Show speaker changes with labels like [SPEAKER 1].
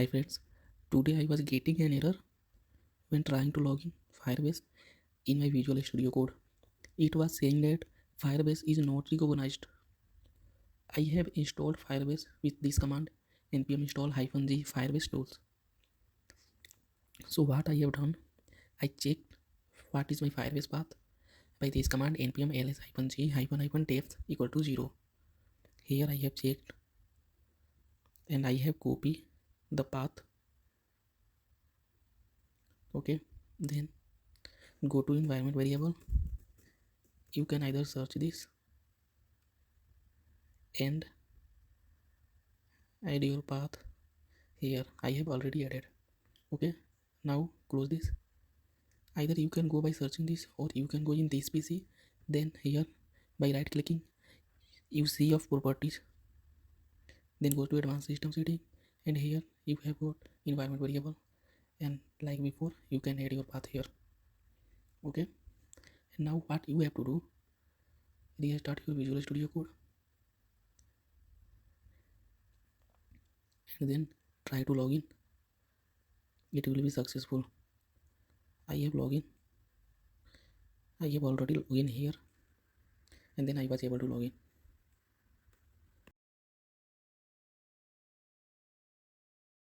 [SPEAKER 1] Hi friends, today I was getting an error when trying to log in Firebase in my Visual Studio Code. It was saying that Firebase is not recognized. I have installed Firebase with this command npm install -g Firebase tools. So what I have done, I checked what is my Firebase path by this command npm ls-g -depth equal to 0. Here I have checked and I have copied the path. Okay, then go to environment variable. You can either search this and add your path. Here I have already added. Okay, now close this. Either you can go by searching this or you can go in this PC. Then here by right clicking you see of properties, then go to advanced system setting, and here you have got environment variable, and like before you can add your path here. Okay, and now what you have to do, restart your Visual Studio Code and then try to log in. It will be successful. I have login. I have already logged in here and then I was able to log in.